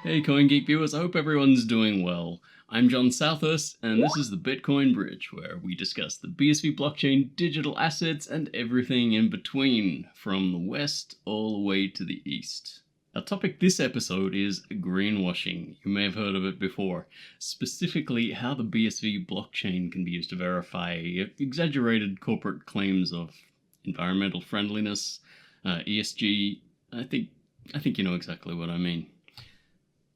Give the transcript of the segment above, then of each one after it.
Hey CoinGeek viewers, I hope everyone's doing well. I'm Jon Southurst, and this is the Bitcoin Bridge, where we discuss the BSV blockchain, digital assets, and everything in between, from the west all the way to the east. Our topic this episode is greenwashing. You may have heard of it before, specifically how the BSV blockchain can be used to verify exaggerated corporate claims of environmental friendliness, ESG. I think you know exactly what I mean.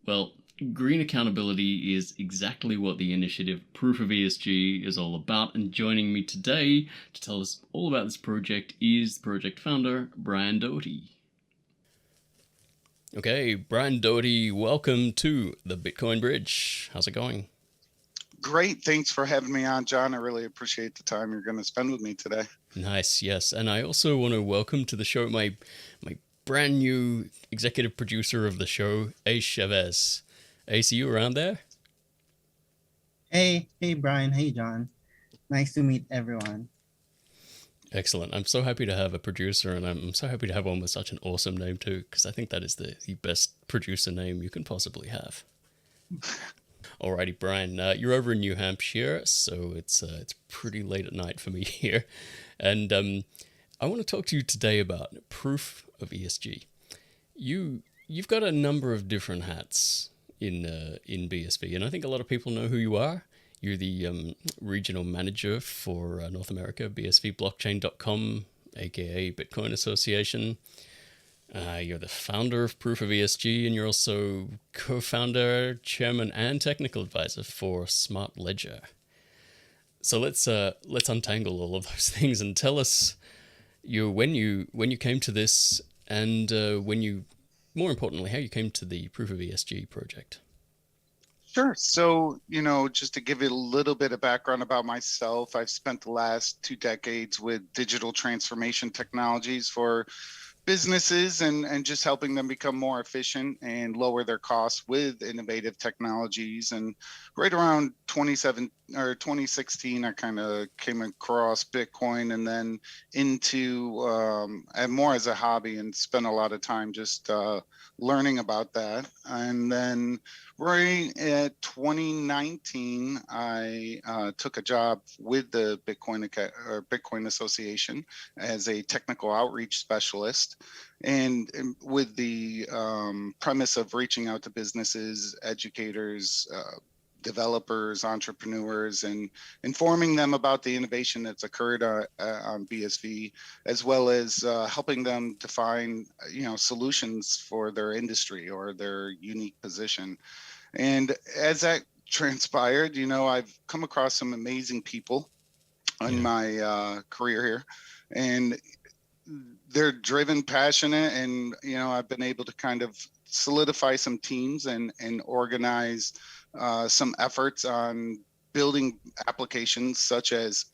Well, green accountability is exactly what the initiative Proof of ESG is all about, and joining me today to tell us all about this project is the project founder, Bryan Daugherty. Okay, Bryan Daugherty, welcome to the Bitcoin Bridge. How's it going? Great. Thanks for having me on, John. I really appreciate the time you're going to spend with me today. Nice, yes. And I also want to welcome to the show my brand new executive producer of the show, Ace Chavez. Ace, are you around there? Hey, Brian. Hey, John. Nice to meet everyone. Excellent. I'm so happy to have a producer, and I'm so happy to have one with such an awesome name too, because I think that is the best producer name you can possibly have. Alrighty, Bryan, you're over in New Hampshire, so it's pretty late at night for me here, and I want to talk to you today about proof of ESG. You've got a number of different hats in BSV, and I think a lot of people know who you are. You're the regional manager for North America, bsvblockchain.com, aka Bitcoin Association. You're the founder of Proof of ESG, and you're also co-founder, chairman, and technical advisor for Smart Ledger. So let's untangle all of those things and tell us when you came to this, and more importantly, how you came to the Proof of ESG project. Sure. So, just to give you a little bit of background about myself, I've spent the last 2 decades with digital transformation technologies for businesses and just helping them become more efficient and lower their costs with innovative technologies. And right around 2016, I kind of came across Bitcoin and then into and more as a hobby, and spent a lot of time just learning about that. And then right at 2019, I took a job with the Bitcoin Association as a technical outreach specialist, and with the premise of reaching out to businesses, educators, developers, entrepreneurs, and informing them about the innovation that's occurred on BSV, as well as helping them define, solutions for their industry or their unique position. And as that transpired, I've come across some amazing people in my career here, and they're driven, passionate, and I've been able to kind of solidify some teams and organize some efforts on building applications such as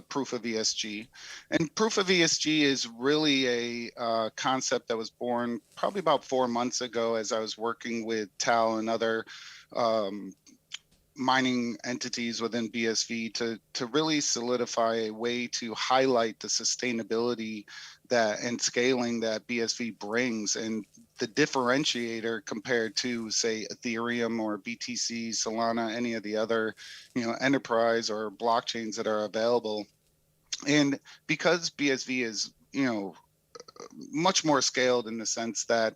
Proof of ESG. And Proof of ESG is really a concept that was born probably about 4 months ago as I was working with TAL and other mining entities within BSV to really solidify a way to highlight the sustainability and scaling that BSV brings, and the differentiator compared to, say, Ethereum or BTC, Solana, any of the other, enterprise or blockchains that are available. And because BSV is, much more scaled in the sense that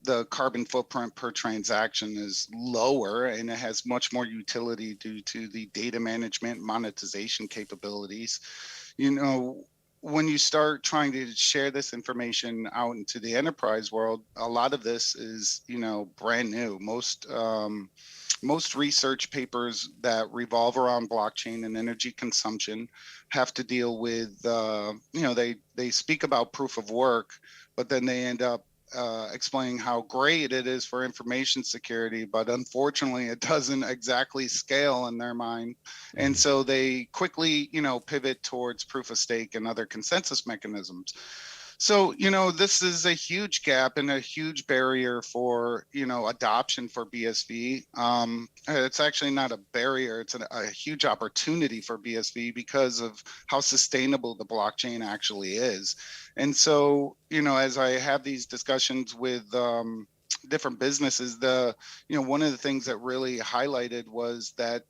the carbon footprint per transaction is lower, and it has much more utility due to the data management monetization capabilities. When you start trying to share this information out into the enterprise world, a lot of this is, brand new. Most research papers that revolve around blockchain and energy consumption have to deal with, they speak about proof of work, but then they end up explaining how great it is for information security, but unfortunately it doesn't exactly scale in their mind. And so they quickly, pivot towards proof of stake and other consensus mechanisms. So, this is a huge gap and a huge barrier for, adoption for BSV. It's actually not a barrier, it's a huge opportunity for BSV because of how sustainable the blockchain actually is. And so, as I have these discussions with different businesses, one of the things that really highlighted was that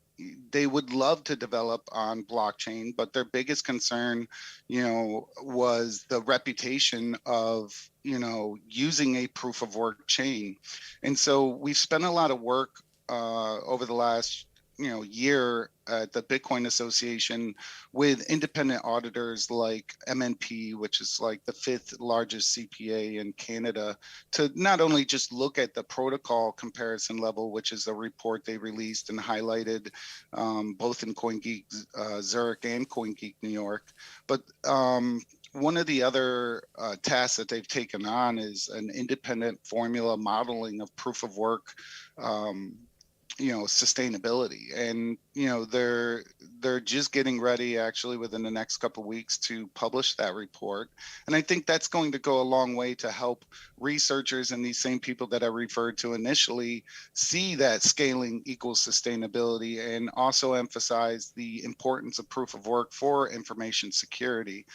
they would love to develop on blockchain, but their biggest concern, was the reputation of, using a proof of work chain. And so we've spent a lot of work over the last year at the Bitcoin Association with independent auditors like MNP, which is like the 5th largest CPA in Canada, to not only just look at the protocol comparison level, which is a report they released and highlighted both in CoinGeek Zurich and CoinGeek New York, but one of the other tasks that they've taken on is an independent formula modeling of proof of work sustainability. And they're just getting ready actually within the next couple of weeks to publish that report. And I think that's going to go a long way to help researchers and these same people that I referred to initially see that scaling equals sustainability, and also emphasize the importance of proof of work for information security.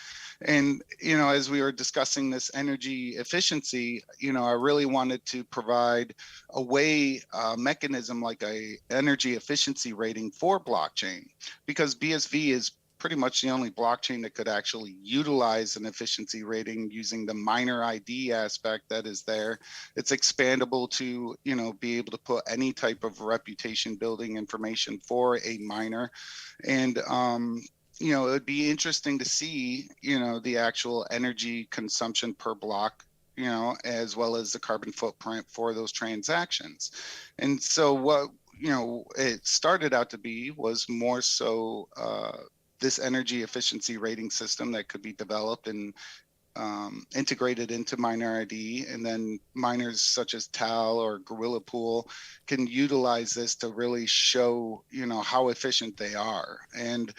And as we were discussing this energy efficiency, I really wanted to provide a way, mechanism like a energy efficiency rating for blockchain, because BSV is pretty much the only blockchain that could actually utilize an efficiency rating using the miner ID aspect that is there. It's expandable to, be able to put any type of reputation building information for a miner. And it would be interesting to see, the actual energy consumption per block, as well as the carbon footprint for those transactions. And so what, it started out to be was more so this energy efficiency rating system that could be developed and integrated into Miner ID, and then miners such as Tal or Gorilla Pool can utilize this to really show, how efficient they are. And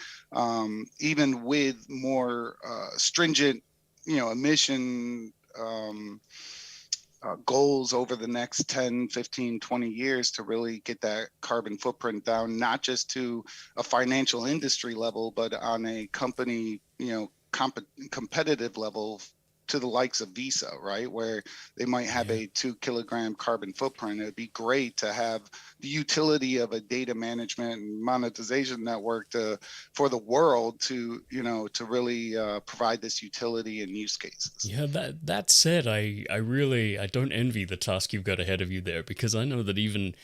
even with more stringent, emission goals over the next 10, 15, 20 years to really get that carbon footprint down, not just to a financial industry level, but on a company, competitive level to the likes of Visa, right? Where they might have a 2-kilogram carbon footprint. It'd be great to have the utility of a data management and monetization network for the world to, to really provide this utility and use cases. Yeah, that said, I don't envy the task you've got ahead of you there, because I know that even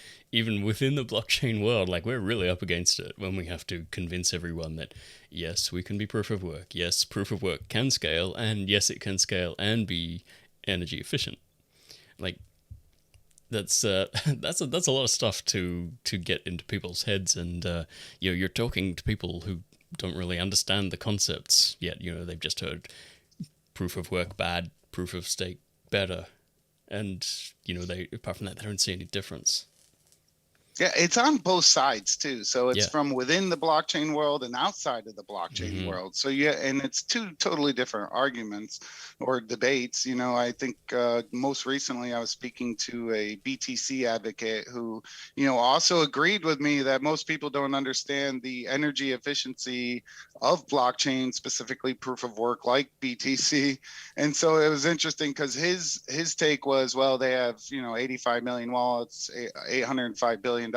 within the blockchain world, like, we're really up against it when we have to convince everyone that yes, we can be proof of work. Yes, proof of work can scale, and yes, it can scale and be energy efficient. Like, that's that's a lot of stuff to get into people's heads, and you're talking to people who don't really understand the concepts yet. They've just heard proof of work bad, proof of stake better, and they, apart from that, they don't see any difference. Yeah, it's on both sides too. So it's from within the blockchain world and outside of the blockchain world. So and it's two totally different arguments or debates. I think most recently I was speaking to a BTC advocate who, also agreed with me that most people don't understand the energy efficiency of blockchain, specifically proof of work like BTC. And so it was interesting because his take was, well, they have 85 million wallets, $805 billion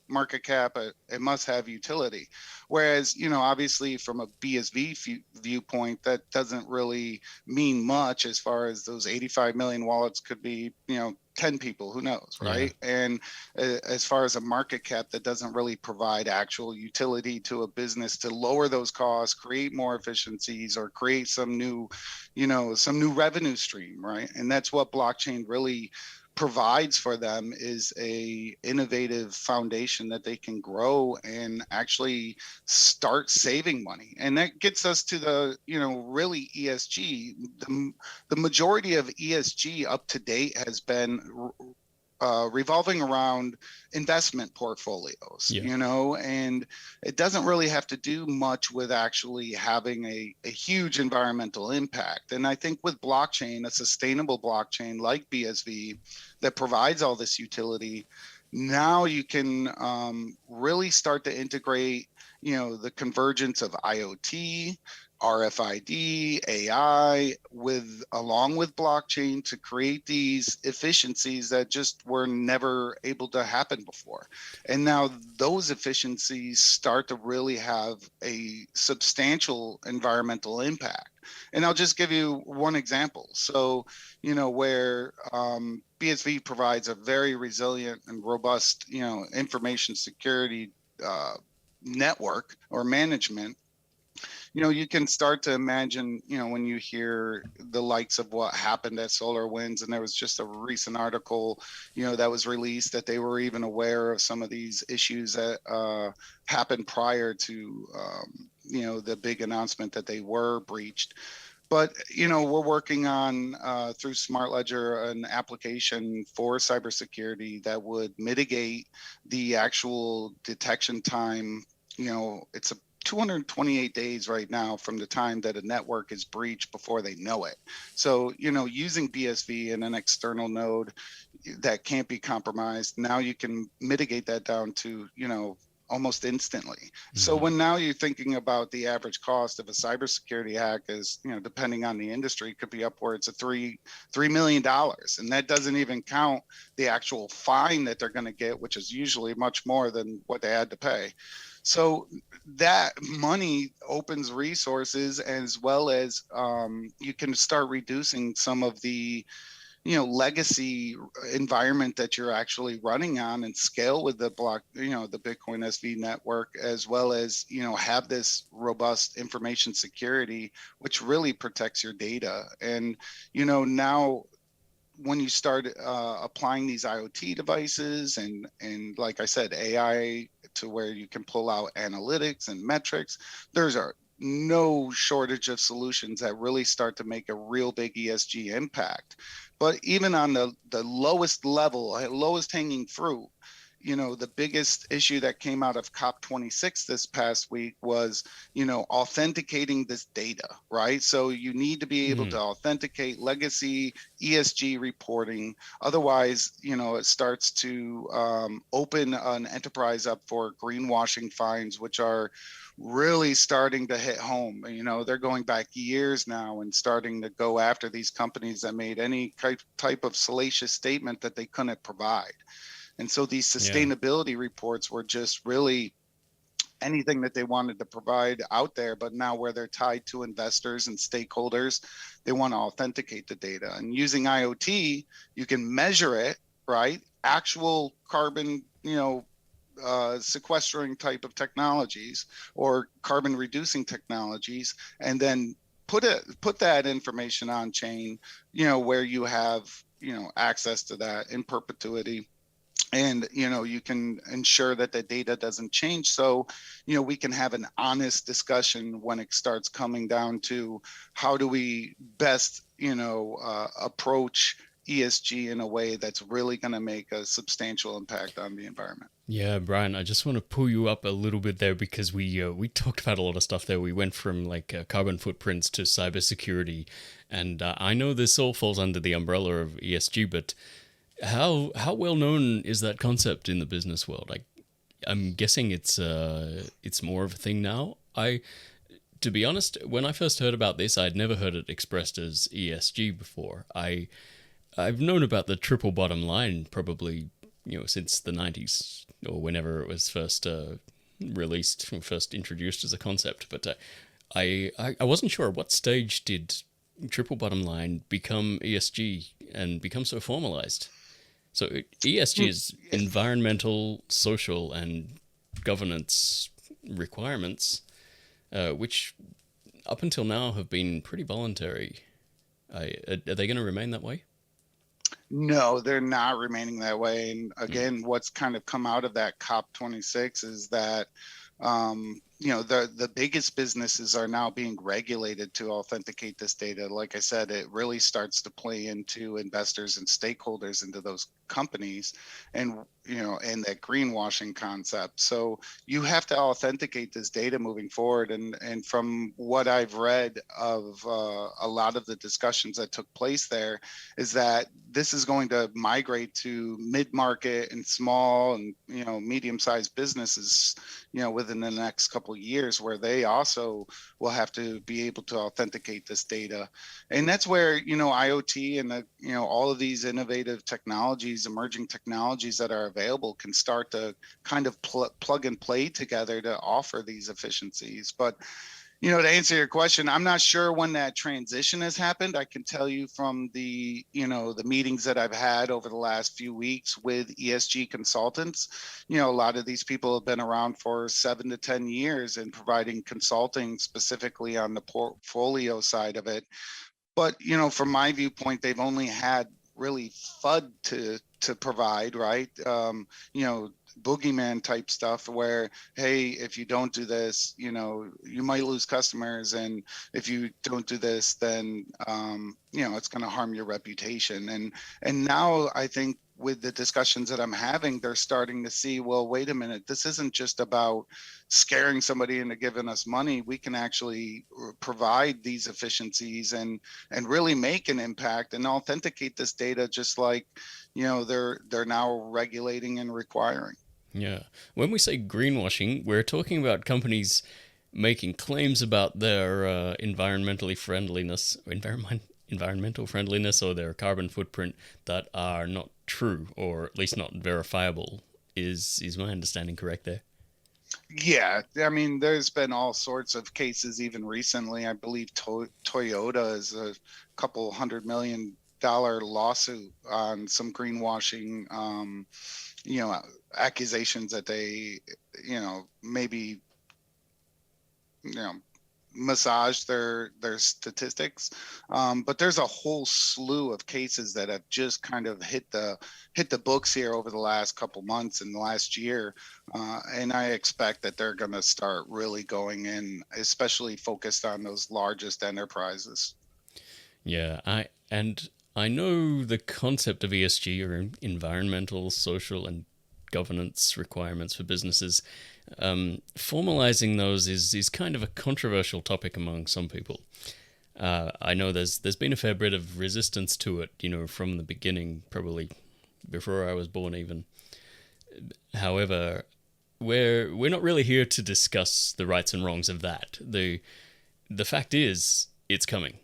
market cap. It must have utility. Whereas obviously from a BSV viewpoint, that doesn't really mean much, as far as those 85 million wallets could be 10 people, who knows, right? And as far as a market cap, that doesn't really provide actual utility to a business to lower those costs, create more efficiencies, or create some new revenue stream, right? And that's what blockchain really provides for them, is a innovative foundation that they can grow and actually start saving money. And that gets us to the really ESG. The majority of ESG up to date has been revolving around investment portfolios, and it doesn't really have to do much with actually having a huge environmental impact. And I think with blockchain, a sustainable blockchain like BSV that provides all this utility, now you can really start to integrate, the convergence of IoT, RFID, AI, along with blockchain to create these efficiencies that just were never able to happen before. And now those efficiencies start to really have a substantial environmental impact. And I'll just give you one example. So, where BSV provides a very resilient and robust, information security network or management. You can start to imagine, when you hear the likes of what happened at SolarWinds, and there was just a recent article, that was released that they were even aware of some of these issues that happened prior to, the big announcement that they were breached. But, we're working on through Smart Ledger an application for cybersecurity that would mitigate the actual detection time. It's a 228 days right now from the time that a network is breached before they know it. So, using BSV in an external node that can't be compromised, now you can mitigate that down to, almost instantly. Mm-hmm. So when now you're thinking about the average cost of a cybersecurity hack is, depending on the industry, could be upwards of $3 million. And that doesn't even count the actual fine that they're going to get, which is usually much more than what they had to pay. So that money opens resources, as well as you can start reducing some of the legacy environment that you're actually running on and scale with the the Bitcoin SV network, as well as, have this robust information security, which really protects your data. And, now when you start applying these IoT devices and like I said, AI, to where you can pull out analytics and metrics, there's no shortage of solutions that really start to make a real big ESG impact. But even on the lowest level, lowest hanging fruit, the biggest issue that came out of COP26 this past week was, authenticating this data, right? So you need to be able to authenticate legacy ESG reporting. Otherwise, it starts to open an enterprise up for greenwashing fines, which are really starting to hit home. They're going back years now and starting to go after these companies that made any type of salacious statement that they couldn't provide. And so these sustainability reports were just really anything that they wanted to provide out there, but now where they're tied to investors and stakeholders, they want to authenticate the data. And using IoT, you can measure it, right? Actual carbon, sequestering type of technologies or carbon reducing technologies, and then put that information on chain, where you have, access to that in perpetuity. And, you can ensure that the data doesn't change. So, we can have an honest discussion when it starts coming down to how do we best, approach ESG in a way that's really going to make a substantial impact on the environment. Yeah, Bryan, I just want to pull you up a little bit there, because we talked about a lot of stuff there. We went from like carbon footprints to cybersecurity, and I know this all falls under the umbrella of ESG, but how well known is that concept in the business world? I'm guessing it's more of a thing now. To be honest, when I first heard about this, I'd never heard it expressed as ESG before. I've known about the triple bottom line probably, since the 90s or whenever it was first released, first introduced as a concept. But I wasn't sure at what stage did triple bottom line become ESG and become so formalized. So ESG is environmental, social, and governance requirements, which up until now have been pretty voluntary. Are they going to remain that way? No, they're not remaining that way. And again, what's kind of come out of that COP26 is that, the biggest businesses are now being regulated to authenticate this data. Like I said, it really starts to play into investors and stakeholders into those companies, and and that greenwashing concept. So you have to authenticate this data moving forward. And from what I've read of a lot of the discussions that took place there, is that this is going to migrate to mid-market and small and medium-sized businesses, within the next couple couple of years where they also will have to be able to authenticate this data. And that's where, IoT and all of these innovative technologies, emerging technologies that are available can start to kind of plug and play together to offer these efficiencies. But to answer your question, I'm not sure when that transition has happened. I can tell you from the meetings that I've had over the last few weeks with ESG consultants, a lot of these people have been around for 7 to 10 years and providing consulting specifically on the portfolio side of it. But, from my viewpoint, they've only had really FUD to provide, right? Boogeyman type stuff where, hey, if you don't do this, you might lose customers, and if you don't do this, then it's going to harm your reputation. And now I think with the discussions that I'm having, they're starting to see, well, wait a minute, this isn't just about scaring somebody into giving us money. We can actually provide these efficiencies and really make an impact and authenticate this data, just like they're now regulating and requiring. Yeah. When we say greenwashing, we're talking about companies making claims about their environmental friendliness or their carbon footprint that are not true, or at least not verifiable. Is my understanding correct there? Yeah, I mean, there's been all sorts of cases even recently. I believe Toyota is a couple $100 million lawsuit on some greenwashing accusations that they maybe massage their statistics, but there's a whole slew of cases that have just kind of hit the books here over the last couple months and the last year, and I expect that they're going to start really going in, especially focused on those largest enterprises. Yeah, I know the concept of ESG, or environmental, social, and governance requirements for businesses. Formalizing those is kind of a controversial topic among some people. I know there's been a fair bit of resistance to it, from the beginning, probably before I was born even. However, we're not really here to discuss the rights and wrongs of that. The fact is, it's coming.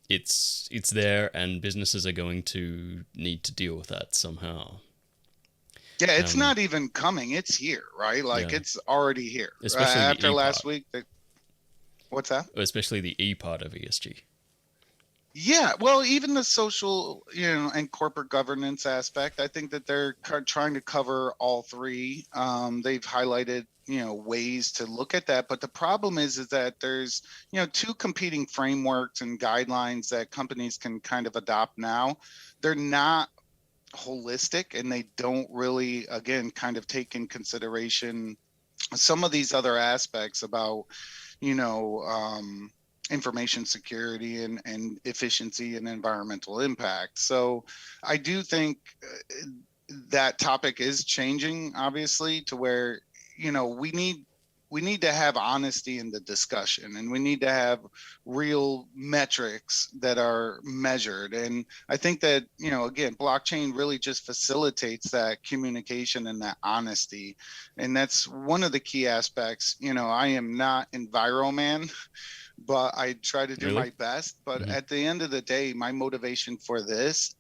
It's there, and businesses are going to need to deal with that somehow. Yeah, it's not even coming. It's here, right? Like, yeah. It's already here. Especially after last week. What's that? Especially the E part of ESG. Yeah, well, even the social, and corporate governance aspect, I think that they're trying to cover all three. They've highlighted, ways to look at that. But the problem is that there's, two competing frameworks and guidelines that companies can kind of adopt now. They're not holistic, and they don't really, again, kind of take in consideration some of these other aspects about, information security and efficiency and environmental impact. So I do think that topic is changing, obviously, to where, we need to have honesty in the discussion, and we need to have real metrics that are measured. And I think that, again, blockchain really just facilitates that communication and that honesty. And that's one of the key aspects. I am not EnviroMan, but I try to do my best. But at the end of the day, my motivation for this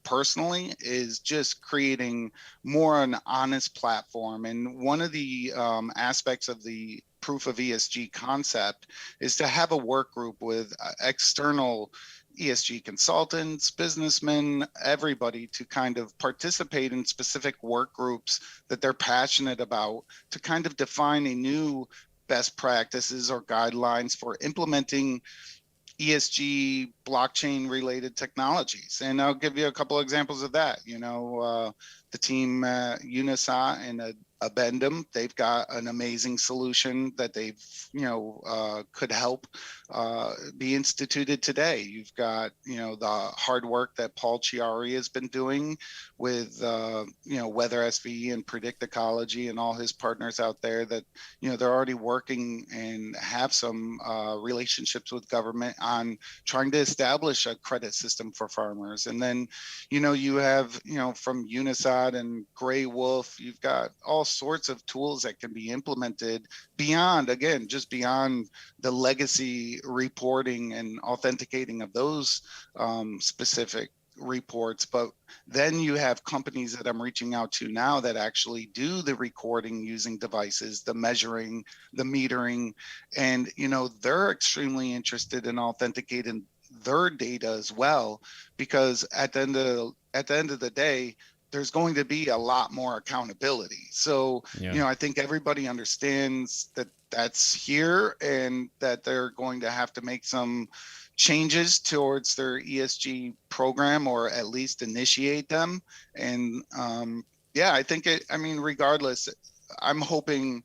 personally is just creating more an honest platform. And one of the aspects of the proof of ESG concept is to have a work group with external ESG consultants, businessmen, everybody, to kind of participate in specific work groups that they're passionate about, to kind of define a new best practices or guidelines for implementing ESG blockchain related technologies. And I'll give you a couple of examples of that. The team Unisat and Addendum, they've got an amazing solution that they've, could help be instituted today. You've got, the hard work that Paul Chiari has been doing with, Weather SV and Predict Ecology and all his partners out there that, they're already working and have some relationships with government on trying to establish a credit system for farmers. And then, you have, from Unisat and Gray Wolf, you've got all sorts of tools that can be implemented beyond, again, just beyond the legacy reporting and authenticating of those specific reports. But then you have companies that I'm reaching out to now that actually do the recording using devices, the measuring, the metering, and they're extremely interested in authenticating their data as well, because at the end of the day, there's going to be a lot more accountability. So, I think everybody understands that that's here, and that they're going to have to make some changes towards their ESG program, or at least initiate them. And I think regardless, I'm hoping,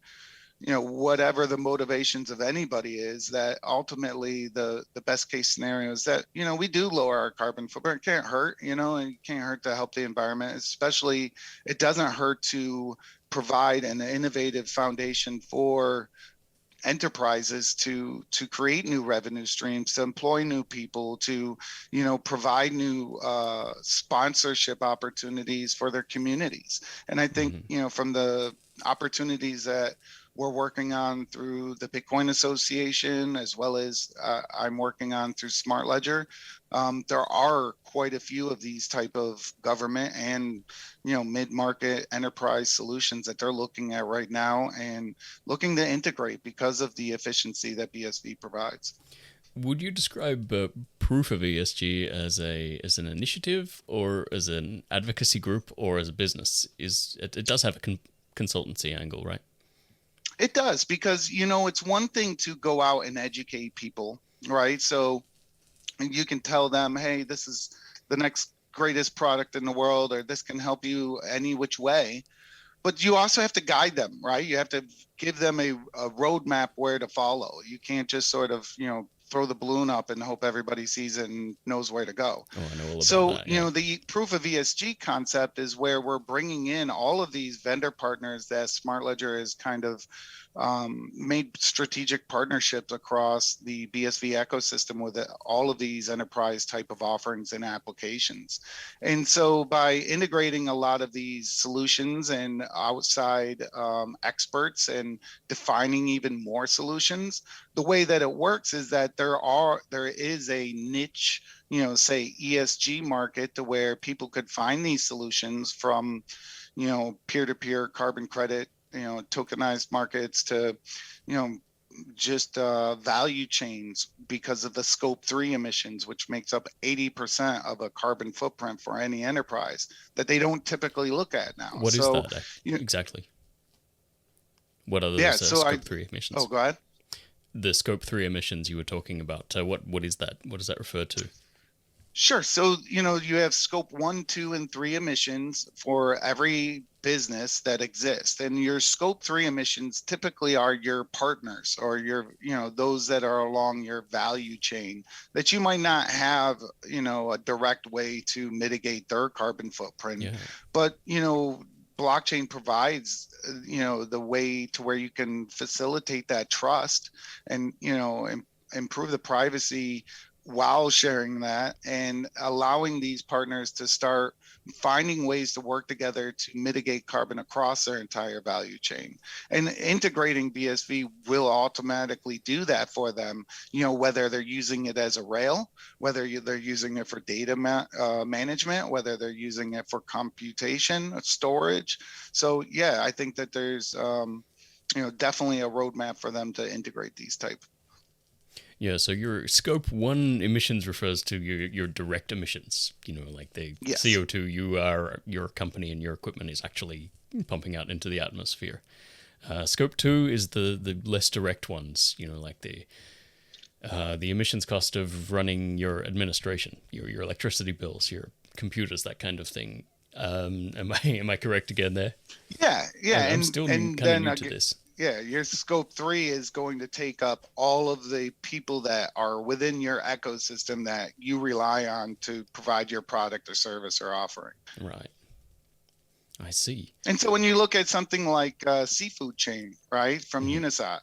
whatever the motivations of anybody is, that ultimately the best case scenario is that, we do lower our carbon footprint. It can't hurt, and it can't hurt to help the environment. Especially, it doesn't hurt to provide an innovative foundation for enterprises to create new revenue streams, to employ new people, to provide new sponsorship opportunities for their communities. And I think from the opportunities that we're working on through the Bitcoin Association, as well as I'm working on through Smart Ledger, there are quite a few of these type of government and mid-market enterprise solutions that they're looking at right now and looking to integrate because of the efficiency that BSV provides. Would you describe proof of ESG as an initiative, or as an advocacy group, or as a business? It does have a consultancy angle, right? It does, because it's one thing to go out and educate people, right? So you can tell them, hey, this is the next greatest product in the world, or this can help you any which way. But you also have to guide them, right? You have to give them a roadmap where to follow. You can't just sort of, throw the balloon up and hope everybody sees it and knows where to go. Oh, I know all about so, that, yeah. The proof of ESG concept is where we're bringing in all of these vendor partners that Smart Ledger has kind of made strategic partnerships across the BSV ecosystem with all of these enterprise type of offerings and applications. And so by integrating a lot of these solutions and outside experts and defining even more solutions, the way that it works is that there is a niche, say ESG market, to where people could find these solutions, from peer-to-peer carbon credit, tokenized markets, to just value chains, because of the scope 3 emissions, which makes up 80% of a carbon footprint for any enterprise, that they don't typically look at now. What is that exactly? What are those scope 3 emissions? Oh, go ahead. The scope 3 emissions you were talking about, what is that? What does that refer to? Sure. So, you have scope 1, 2, and 3 emissions for every business that exists. And your scope 3 emissions typically are your partners, or your, those that are along your value chain, that you might not have, a direct way to mitigate their carbon footprint. Yeah. But, blockchain provides, the way to where you can facilitate that trust and, improve the privacy while sharing that, and allowing these partners to start finding ways to work together to mitigate carbon across their entire value chain. And integrating BSV will automatically do that for them, whether they're using it as a rail, whether they're using it for data management, whether they're using it for computation, storage. So yeah, I think that there's definitely a roadmap for them to integrate these type. Yeah, so your scope 1 emissions refers to your direct emissions, like the yes. CO2 your company and your equipment is actually pumping out into the atmosphere. Scope 2 is the less direct ones, like the emissions cost of running your administration, your electricity bills, your computers, that kind of thing. Am I correct again there? Yeah. I'm still kind of new to this. Yeah, your scope 3 is going to take up all of the people that are within your ecosystem that you rely on to provide your product or service or offering. Right. I see. And so when you look at something like seafood chain, right, from Unisat,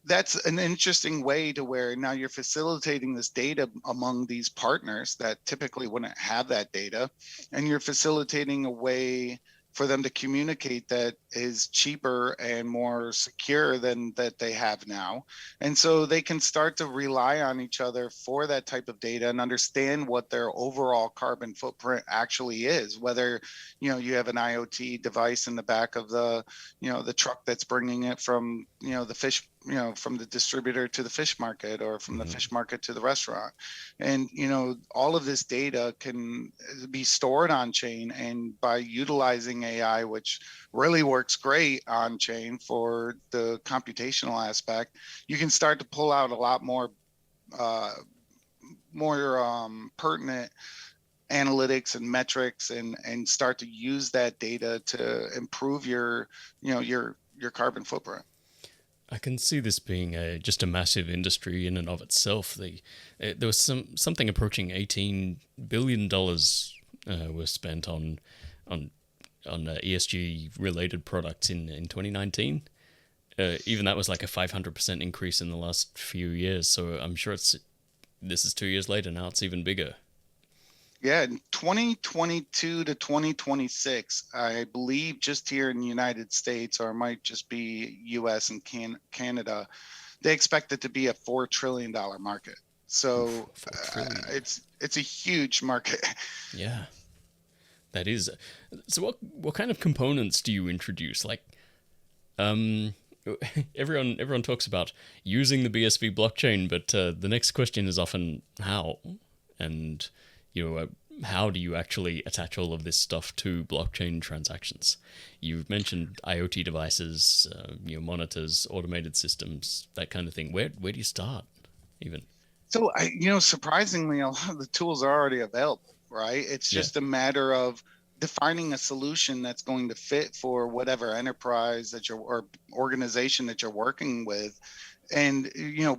that's an interesting way to where now you're facilitating this data among these partners that typically wouldn't have that data, and you're facilitating a way for them to communicate that is cheaper and more secure than that they have now. And so they can start to rely on each other for that type of data and understand what their overall carbon footprint actually is, whether, you have an IoT device in the back of the, the truck that's bringing it from, the fish, from the distributor to the fish market, or from the fish market to the restaurant. And, all of this data can be stored on chain, and by utilizing AI, which really works great on chain for the computational aspect, you can start to pull out a lot more pertinent analytics and metrics, and start to use that data to improve your carbon footprint. I can see this being just a massive industry in and of itself. There was something approaching $18 billion was spent on ESG related products in 2019. Even that was like a 500% increase in the last few years. So I'm sure this is 2 years later now. It's even bigger. Yeah, in 2022 to 2026, I believe, just here in the United States, or it might just be US and Canada, they expect it to be a $4 trillion market. So it's a huge market. Yeah, that is. So what kind of components do you introduce? Like, everyone talks about using the BSV blockchain, but the next question is often how, and how do you actually attach all of this stuff to blockchain transactions? You've mentioned IoT devices, monitors, automated systems, that kind of thing. Where do you start, even? So, surprisingly, a lot of the tools are already available, right? It's just a matter of defining a solution that's going to fit for whatever enterprise or organization that you're working with, and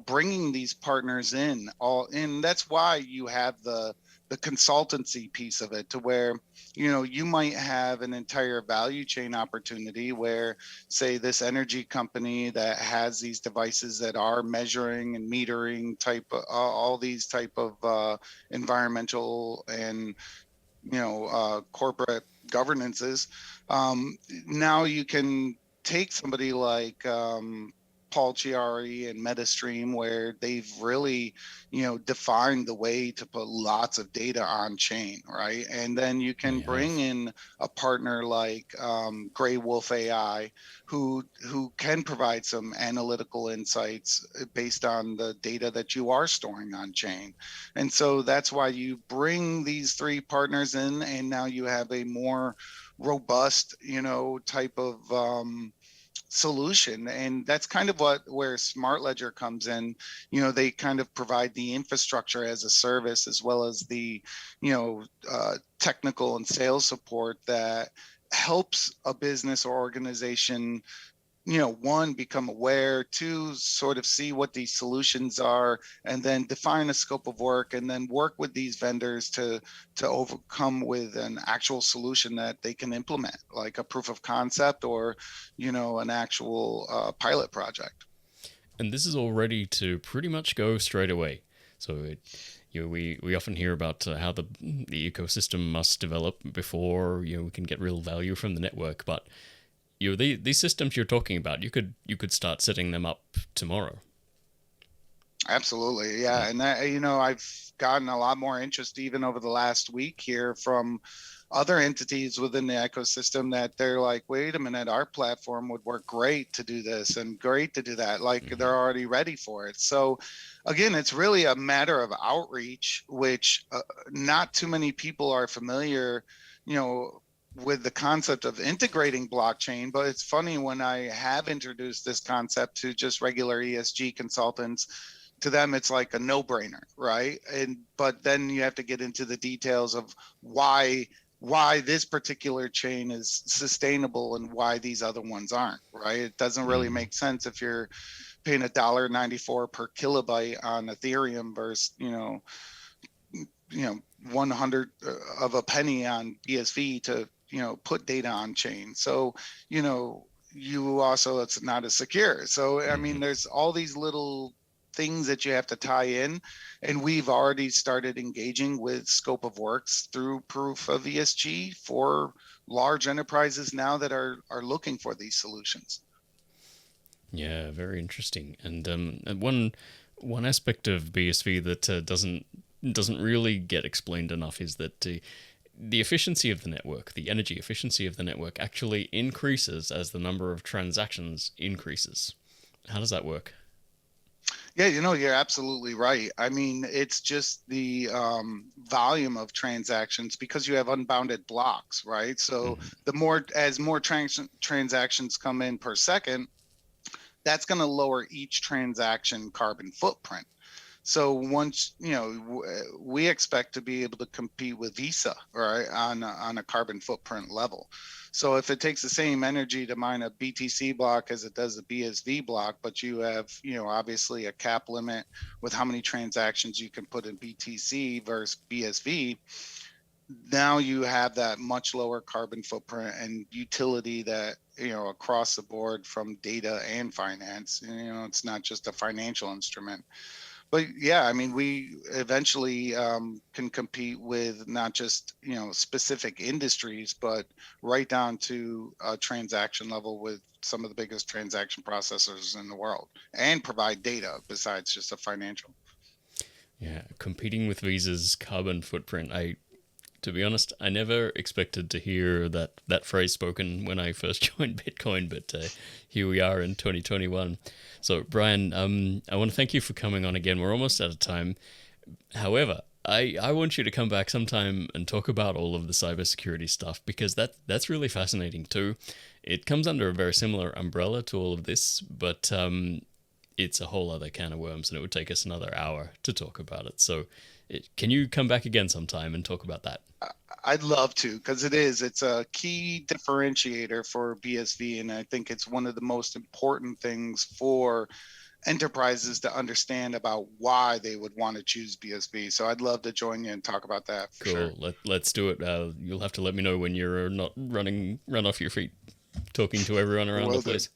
bringing these partners in. And that's why you have the consultancy piece of it, to where you might have an entire value chain opportunity where, say, this energy company that has these devices that are measuring and metering all these type of environmental and corporate governances. Now you can take somebody like Paul Chiari and MetaStream, where they've really, defined the way to put lots of data on chain, right? And then you can bring in a partner like Gray Wolf AI, who can provide some analytical insights based on the data that you are storing on chain. And so that's why you bring these three partners in, and now you have a more robust, type of solution. And that's kind of where Smart Ledger comes in. They kind of provide the infrastructure as a service, as well as the technical and sales support that helps a business or organization, one, become aware, two, sort of see what these solutions are, and then define a scope of work, and then work with these vendors to overcome with an actual solution that they can implement, like a proof of concept, or an actual pilot project. And this is all ready to pretty much go straight away. So we often hear about how the ecosystem must develop before we can get real value from the network, but these systems you're talking about, you could start setting them up tomorrow. Absolutely, yeah. And that, I've gotten a lot more interest even over the last week here from other entities within the ecosystem, that they're like, wait a minute, our platform would work great to do this and great to do that. Like, they're already ready for it. So again, it's really a matter of outreach, which not too many people are familiar, with the concept of integrating blockchain. But it's funny, when I have introduced this concept to just regular ESG consultants, to them it's like a no-brainer, right? But then you have to get into the details of why this particular chain is sustainable and why these other ones aren't, right? It doesn't really make sense if you're paying $1.94 per kilobyte on Ethereum versus 100 of a penny on BSV to put data on chain. So you also, it's not as secure. So I mean, there's all these little things that you have to tie in. And we've already started engaging with scope of works through proof of ESG for large enterprises now that are looking for these solutions. Yeah, very interesting. And one aspect of BSV that doesn't really get explained enough is that the efficiency of the network, the energy efficiency of the network, actually increases as the number of transactions increases. How does that work? Yeah, you're absolutely right. I mean, it's just the volume of transactions because you have unbounded blocks, right? So as more transactions come in per second, that's going to lower each transaction carbon footprint. So once, we expect to be able to compete with Visa, right, on a carbon footprint level. So if it takes the same energy to mine a BTC block as it does a BSV block, but you have, obviously a cap limit with how many transactions you can put in BTC versus BSV, now you have that much lower carbon footprint and utility that, across the board from data and finance. It's not just a financial instrument. But yeah, I mean, we eventually can compete with not just, specific industries, but right down to a transaction level with some of the biggest transaction processors in the world, and provide data besides just a financial. Yeah, competing with Visa's carbon footprint. To be honest, I never expected to hear that phrase spoken when I first joined Bitcoin, but here we are in 2021. So, Bryan, I want to thank you for coming on again. We're almost out of time. However, I want you to come back sometime and talk about all of the cybersecurity stuff, because that's really fascinating too. It comes under a very similar umbrella to all of this, but it's a whole other can of worms, and it would take us another hour to talk about it. So can you come back again sometime and talk about that? I'd love to, because it's a key differentiator for BSV. And I think it's one of the most important things for enterprises to understand about why they would want to choose BSV. So I'd love to join you and talk about that for sure. Cool. Let's do it. You'll have to let me know when you're not run off your feet talking to everyone around the place.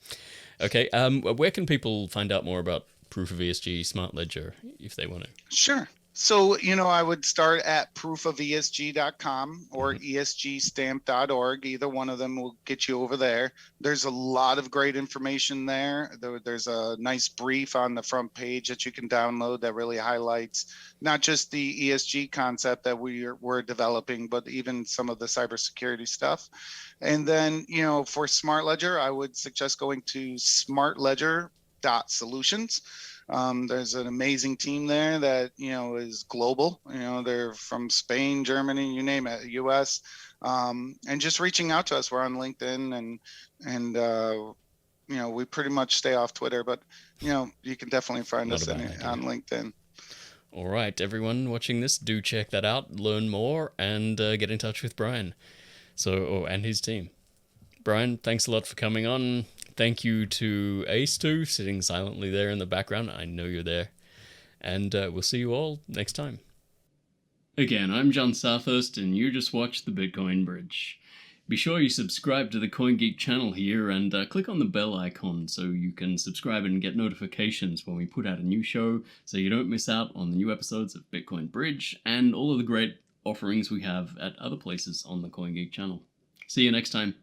Okay. Where can people find out more about Proof of ESG Smart Ledger if they want to? Sure. So, I would start at proofofesg.com or esgstamp.org. Either one of them will get you over there. There's a lot of great information there. There's a nice brief on the front page that you can download that really highlights not just the ESG concept that we're developing, but even some of the cybersecurity stuff. And then, for Smart Ledger, I would suggest going to smartledger.solutions. There's an amazing team there that, is global. They're from Spain, Germany, you name it, US, and just reaching out to us. We're on LinkedIn and we pretty much stay off Twitter, but, you can definitely find us on LinkedIn. All right, everyone watching this, do check that out, learn more, and get in touch with Bryan and his team. Bryan, thanks a lot for coming on. Thank you to Ace2 sitting silently there in the background. I know you're there. And we'll see you all next time. Again, I'm Jon Southurst, and you just watched the Bitcoin Bridge. Be sure you subscribe to the CoinGeek channel here and click on the bell icon so you can subscribe and get notifications when we put out a new show, so you don't miss out on the new episodes of Bitcoin Bridge and all of the great offerings we have at other places on the CoinGeek channel. See you next time.